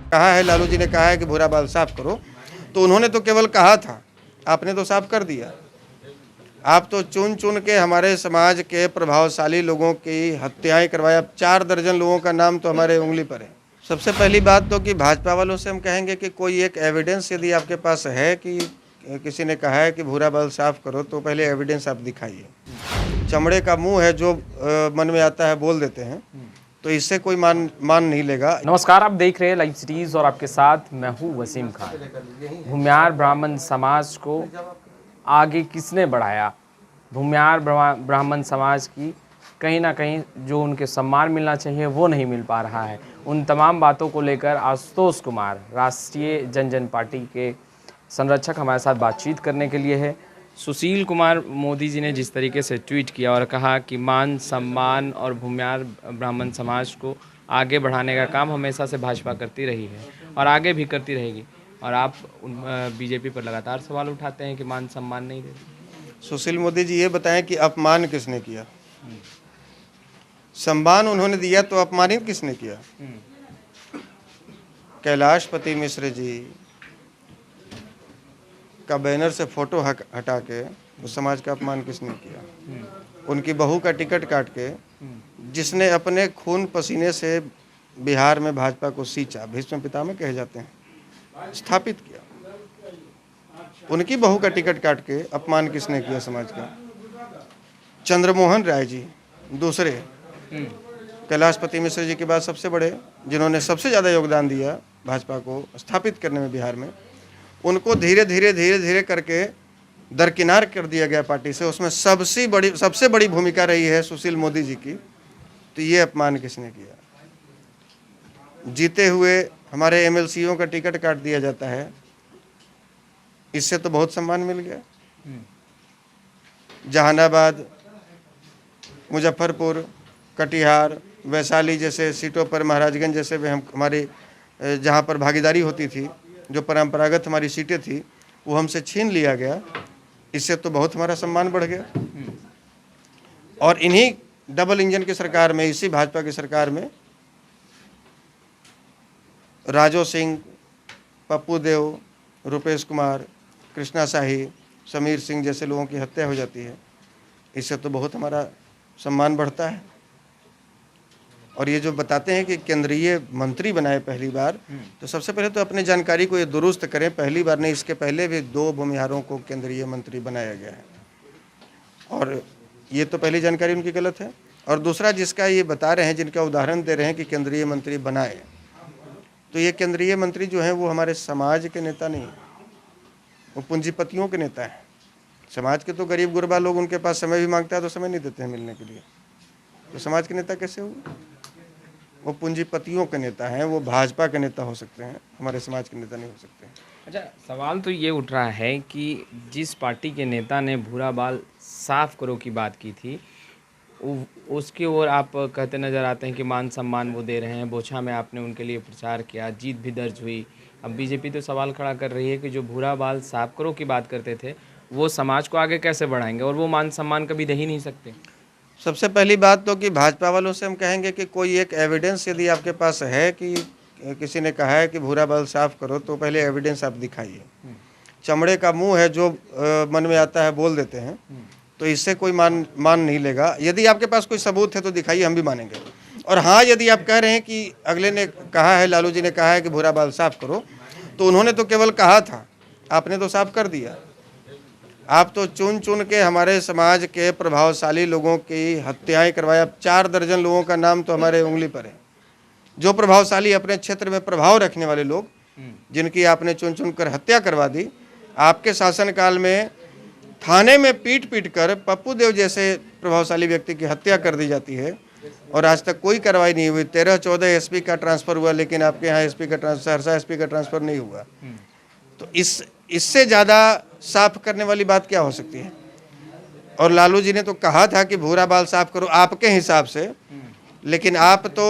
कहा है, लालू जी ने कहा है कि भूरा बाल साफ करो, तो उन्होंने तो केवल कहा था, आपने तो साफ कर दिया। आप तो चुन चुन के हमारे समाज के प्रभावशाली लोगों की हत्याएं करवाया। 4 दर्जन लोगों का नाम तो हमारे उंगली पर है। सबसे पहली बात तो कि भाजपा वालों से हम कहेंगे कि कोई एक एविडेंस यदि आपके पास है कि किसी ने कहा है कि भूरा बाल साफ करो, तो पहले एविडेंस आप दिखाइए। चमड़े का मुंह है, जो मन में आता है बोल देते हैं, तो इससे कोई मान नहीं लेगा। नमस्कार, आप देख रहे हैं लाइव सीरीज और आपके साथ मैं हूं वसीम खान। भूमियार ब्राह्मण समाज को आगे किसने बढ़ाया? भूमियार ब्राह्मण समाज की कहीं ना कहीं जो उनके सम्मान मिलना चाहिए वो नहीं मिल पा रहा है। उन तमाम बातों को लेकर आशुतोष कुमार, राष्ट्रीय जनजन पार्टी के संरक्षक, हमारे साथ बातचीत करने के लिए है। सुशील कुमार मोदी जी ने जिस तरीके से ट्वीट किया और कहा कि मान सम्मान और भूमियार ब्राह्मण समाज को आगे बढ़ाने का काम हमेशा से भाजपा करती रही है और आगे भी करती रहेगी, और आप बीजेपी पर लगातार सवाल उठाते हैं कि मान सम्मान नहीं देती। सुशील मोदी जी ये बताएं कि अपमान किसने किया? सम्मान उन्होंने दिया तो अपमानित किसने किया? कैलाशपति मिश्र जी का बैनर से फोटो हटा के उस समाज का अपमान किसने किया? उनकी बहू का टिकट काट के जिसने अपने खून पसीने से बिहार में भाजपा को सींचा, भीष्म पितामह कहे जाते हैं, स्थापित किया, उनकी बहू का टिकट काट के अपमान किसने किया समाज का? चंद्रमोहन राय जी दूसरे, कैलाशपति मिश्र जी के बाद सबसे बड़े, जिन्होंने सबसे ज़्यादा योगदान दिया भाजपा को स्थापित करने में बिहार में, उनको धीरे धीरे करके दरकिनार कर दिया गया पार्टी से। उसमें सबसे बड़ी भूमिका रही है सुशील मोदी जी की। तो ये अपमान किसने किया? जीते हुए हमारे एमएलसीओ का टिकट काट दिया जाता है, इससे तो बहुत सम्मान मिल गया। जहानाबाद, मुजफ्फरपुर, कटिहार, वैशाली जैसे सीटों पर, महाराजगंज जैसे भी हमारी जहाँ पर भागीदारी होती थी, जो परंपरागत हमारी सीटें थी, वो हमसे छीन लिया गया। इससे तो बहुत हमारा सम्मान बढ़ गया। और इन्हीं डबल इंजन की सरकार में, इसी भाजपा की सरकार में राजो सिंह, पप्पू देव, रुपेश कुमार, कृष्णा शाही, समीर सिंह जैसे लोगों की हत्या हो जाती है। इससे तो बहुत हमारा सम्मान बढ़ता है। और ये जो बताते हैं कि केंद्रीय मंत्री बनाए पहली बार, तो सबसे पहले तो अपने जानकारी को ये दुरुस्त करें। पहली बार नहीं, इसके पहले भी 2 भूमिहारों को केंद्रीय मंत्री बनाया गया है, और ये तो पहली जानकारी उनकी गलत है। और दूसरा, जिसका ये बता रहे हैं, जिनका उदाहरण दे रहे हैं कि केंद्रीय मंत्री बनाए, तो ये केंद्रीय मंत्री जो हैं वो हमारे समाज के नेता नहीं, वो पूंजीपतियों के नेता हैं। समाज के तो गरीब गुरबा लोग, उनके पास समय भी मांगता है तो समय नहीं देते हैं मिलने के लिए, तो समाज के नेता कैसे हुए? वो पूंजीपतियों के नेता हैं, वो भाजपा के नेता हो सकते हैं, हमारे समाज के नेता नहीं हो सकते हैं। अच्छा, सवाल तो ये उठ रहा है कि जिस पार्टी के नेता ने भूरा बाल साफ करो की बात की थी, उसकी ओर आप कहते नज़र आते हैं कि मान सम्मान वो दे रहे हैं। बोछा में आपने उनके लिए प्रचार किया, जीत भी दर्ज हुई। अब बीजेपी तो सवाल खड़ा कर रही है कि जो भूरा बाल साफ करो की बात करते थे, वो समाज को आगे कैसे बढ़ाएंगे, और वो मान सम्मान कभी दे ही नहीं सकते। सबसे पहली बात तो कि भाजपा वालों से हम कहेंगे कि कोई एक एविडेंस यदि आपके पास है कि किसी ने कहा है कि भूरा बाल साफ करो, तो पहले एविडेंस आप दिखाइए। चमड़े का मुंह है, जो मन में आता है बोल देते हैं, तो इससे कोई मान नहीं लेगा। यदि आपके पास कोई सबूत है तो दिखाइए, हम भी मानेंगे। और हाँ, यदि आप कह रहे हैं कि अगले ने कहा है, लालू जी ने कहा है कि भूरा बाल साफ करो, तो उन्होंने तो केवल कहा था, आपने तो साफ कर दिया। आप तो चुन चुन के हमारे समाज के प्रभावशाली लोगों की हत्याएं करवाया। 4 दर्जन लोगों का नाम तो हमारे उंगली पर है, जो प्रभावशाली, अपने क्षेत्र में प्रभाव रखने वाले लोग, जिनकी आपने चुन चुन कर हत्या करवा दी। आपके शासनकाल में थाने में पीट कर पप्पू देव जैसे प्रभावशाली व्यक्ति की हत्या कर दी जाती है, और आज तक कोई कार्रवाई नहीं हुई। 13-14 एसपी का ट्रांसफ़र हुआ, लेकिन आपके यहाँ सहरसा एसपी का ट्रांसफ़र नहीं हुआ। तो इससे ज़्यादा साफ करने वाली बात क्या हो सकती है? और लालू जी ने तो कहा था कि भूरा बाल साफ करो आपके हिसाब से, लेकिन आप तो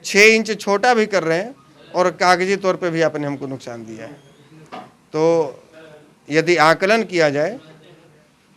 6 इंच छोटा भी कर रहे हैं, और कागजी तौर पे भी आपने हमको नुकसान दिया है। तो यदि आकलन किया जाए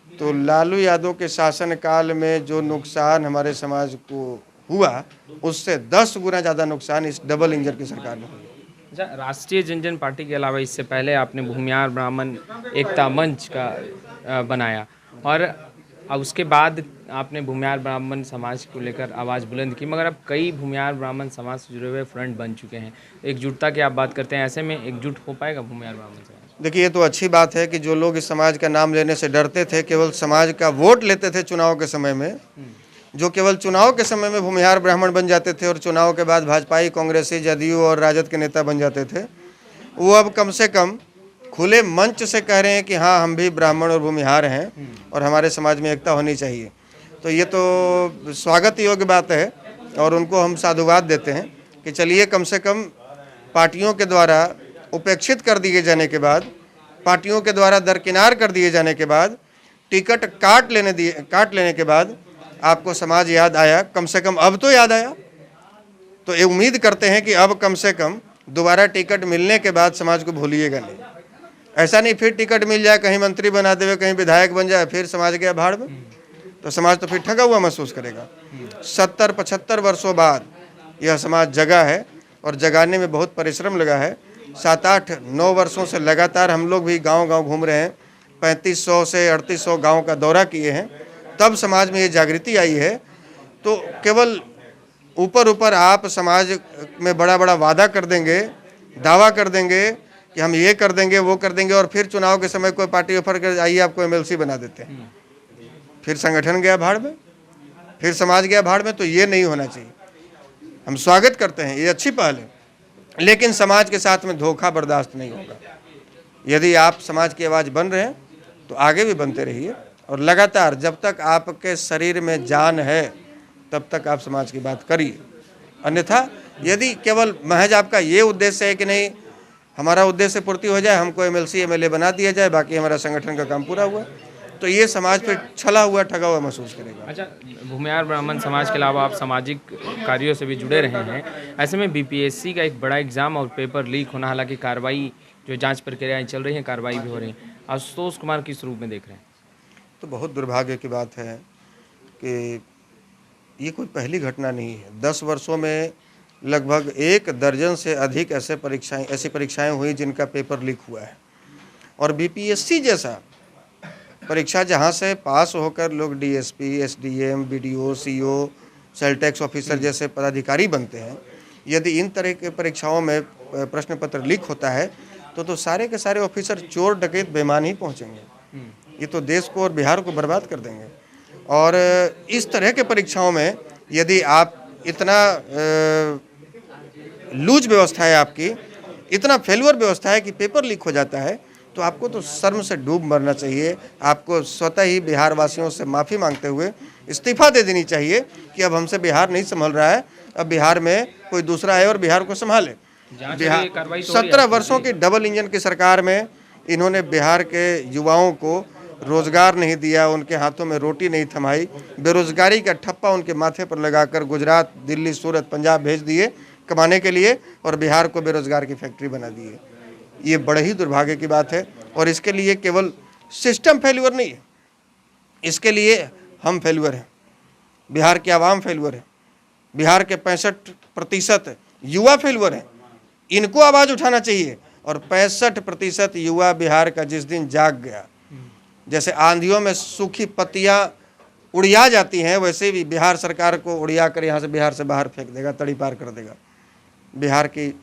तो लालू यादव के शासनकाल में जो नुकसान हमारे समाज को हुआ, उससे 10 गुना ज़्यादा नुकसान इस डबल इंजन की सरकार में हुआ। अच्छा, राष्ट्रीय जनजन पार्टी के अलावा इससे पहले आपने भूमियार ब्राह्मण एकता मंच का बनाया, और अब उसके बाद आपने भूमियार ब्राह्मण समाज को लेकर आवाज़ बुलंद की, मगर अब कई भूमियार ब्राह्मण समाज से जुड़े हुए फ्रंट बन चुके हैं। एकजुटता की आप बात करते हैं, ऐसे में एकजुट हो पाएगा भूमियार ब्राह्मण समाज? देखिए, ये तो अच्छी बात है कि जो लोग इस समाज का नाम लेने से डरते थे, केवल समाज का वोट लेते थे चुनाव के समय में, जो केवल चुनाव के समय में भूमिहार ब्राह्मण बन जाते थे और चुनाव के बाद भाजपाई, कांग्रेसी, जदयू और राजद के नेता बन जाते थे, वो अब कम से कम खुले मंच से कह रहे हैं कि हाँ, हम भी ब्राह्मण और भूमिहार हैं और हमारे समाज में एकता होनी चाहिए। तो ये तो स्वागत योग्य बात है और उनको हम साधुवाद देते हैं कि चलिए, कम से कम पार्टियों के द्वारा उपेक्षित कर दिए जाने के बाद, पार्टियों के द्वारा दरकिनार कर दिए जाने के बाद, टिकट काट लेने के बाद आपको समाज याद आया। कम से कम अब तो याद आया। तो ये उम्मीद करते हैं कि अब कम से कम दोबारा टिकट मिलने के बाद समाज को भूलिएगा नहीं। ऐसा नहीं फिर टिकट मिल जाए, कहीं मंत्री बना देवे, कहीं विधायक बन जाए, फिर समाज गया भाड़ में, तो समाज तो फिर ठगा हुआ महसूस करेगा। 70-75 वर्षों बाद यह समाज जगा है और जगाने में बहुत परिश्रम लगा है। 7-8-9 वर्षों से लगातार हम लोग भी गांव-गांव घूम रहे हैं। 3500 से 3800 गांव का दौरा किए हैं, तब समाज में ये जागृति आई है। तो केवल ऊपर आप समाज में बड़ा बड़ा वादा कर देंगे, दावा कर देंगे कि हम ये कर देंगे, वो कर देंगे, और फिर चुनाव के समय कोई पार्टी ऑफर कर आइए आपको एमएलसी बना देते हैं, फिर संगठन गया भाड़ में, फिर समाज गया भाड़ में। तो ये नहीं होना चाहिए। हम स्वागत करते हैं, ये अच्छी पहल है, लेकिन समाज के साथ में धोखा बर्दाश्त नहीं होगा। यदि आप समाज की आवाज़ बन रहे हैं तो आगे भी बनते रहिए, और लगातार जब तक आपके शरीर में जान है तब तक आप समाज की बात करिए। अन्यथा यदि केवल महज आपका ये उद्देश्य है कि नहीं, हमारा उद्देश्य पूर्ति हो जाए, हमको एमएलसी एमएलए बना दिया जाए, बाकी हमारा संगठन का काम पूरा हुआ, तो ये समाज पे छला हुआ, ठगा हुआ महसूस करेगा। अच्छा, भूमिहार ब्राह्मण समाज के अलावा आप सामाजिक कार्यों से भी जुड़े रहे हैं। ऐसे में बीपीएससी का एक बड़ा एग्जाम और पेपर लीक होना, हालांकि कार्रवाई जो जांच प्रक्रियाएं चल रही हैं, कार्रवाई भी हो रही है, आशुतोष कुमार किस रूप में देख रहे हैं? तो बहुत दुर्भाग्य की बात है कि ये कोई पहली घटना नहीं है। 10 वर्षों में लगभग 1 दर्जन से अधिक ऐसी परीक्षाएं हुई जिनका पेपर लीक हुआ है। और बीपीएससी जैसा परीक्षा जहां से पास होकर लोग DSP, SDM, BDO, CO, sale tax officer जैसे पदाधिकारी बनते हैं, यदि इन तरह के परीक्षाओं में प्रश्न पत्र लीक होता है तो सारे के सारे ऑफिसर चोर, डकैत, बेईमान ही पहुंचेंगे। ये तो देश को और बिहार को बर्बाद कर देंगे। और इस तरह के परीक्षाओं में यदि आप इतना लूज व्यवस्था है आपकी, इतना फेलुअर व्यवस्था है कि पेपर लीक हो जाता है, तो आपको तो शर्म से डूब मरना चाहिए। आपको स्वतः ही बिहार वासियों से माफ़ी मांगते हुए इस्तीफा दे देनी चाहिए कि अब हमसे बिहार नहीं संभल रहा है, अब बिहार में कोई दूसरा है और बिहार को संभाले। बिहार 17 वर्षों की डबल इंजन की सरकार में इन्होंने बिहार के युवाओं को रोजगार नहीं दिया, उनके हाथों में रोटी नहीं थमाई, बेरोजगारी का ठप्पा उनके माथे पर लगाकर गुजरात, दिल्ली, सूरत, पंजाब भेज दिए कमाने के लिए, और बिहार को बेरोजगार की फैक्ट्री बना दिए। ये बड़े ही दुर्भाग्य की बात है। और इसके लिए केवल सिस्टम फेल्यूर नहीं है, इसके लिए हम फेल्यूर हैं, बिहार की आवाम फेल्यूर है, बिहार के 65% युवा फेल्यूर हैं। इनको आवाज़ उठाना चाहिए। और 65% युवा बिहार का जिस दिन जाग गया, जैसे आंधियों में सूखी पत्तियां उड़िया जाती हैं, वैसे भी बिहार सरकार को उड़िया कर यहाँ से बिहार से बाहर फेंक देगा, तड़ी पार कर देगा। बिहार की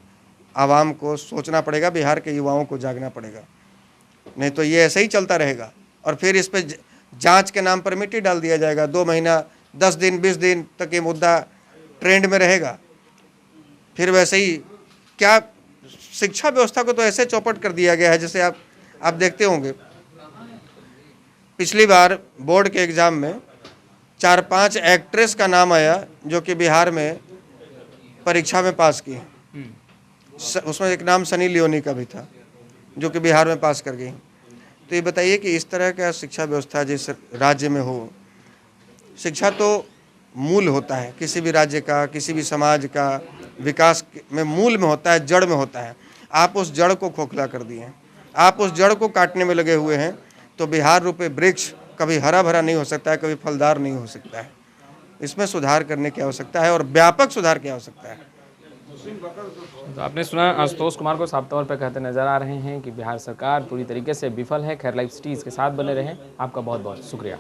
आवाम को सोचना पड़ेगा, बिहार के युवाओं को जागना पड़ेगा, नहीं तो ये ऐसे ही चलता रहेगा। और फिर इस पर जांच के नाम पर मिट्टी डाल दिया जाएगा। 2 महीना, 10 दिन, 20 दिन तक ये मुद्दा ट्रेंड में रहेगा। फिर वैसे ही क्या शिक्षा व्यवस्था को तो ऐसे चौपट कर दिया गया है, जैसे आप देखते होंगे, पिछली बार बोर्ड के एग्ज़ाम में 4-5 एक्ट्रेस का नाम आया जो कि बिहार में परीक्षा में पास की। उसमें एक नाम सनी लियोनी का भी था जो कि बिहार में पास कर गई। तो ये बताइए कि इस तरह का शिक्षा व्यवस्था जिस राज्य में हो, शिक्षा तो मूल होता है किसी भी राज्य का, किसी भी समाज का विकास में मूल में होता है, जड़ में होता है। आप उस जड़ को खोखला कर दिए हैं, आप उस जड़ को काटने में लगे हुए हैं। तो बिहार रूपी वृक्ष कभी हरा भरा नहीं हो सकता है, कभी फलदार नहीं हो सकता है। इसमें सुधार करने की आवश्यकता है और व्यापक सुधार की आवश्यकता है। तो आपने सुना आशुतोष कुमार को साफ तौर पर कहते नजर आ रहे हैं कि बिहार सरकार पूरी तरीके से विफल है। खैर लाइव सिटीज़ के साथ बने रहें। आपका बहुत बहुत शुक्रिया।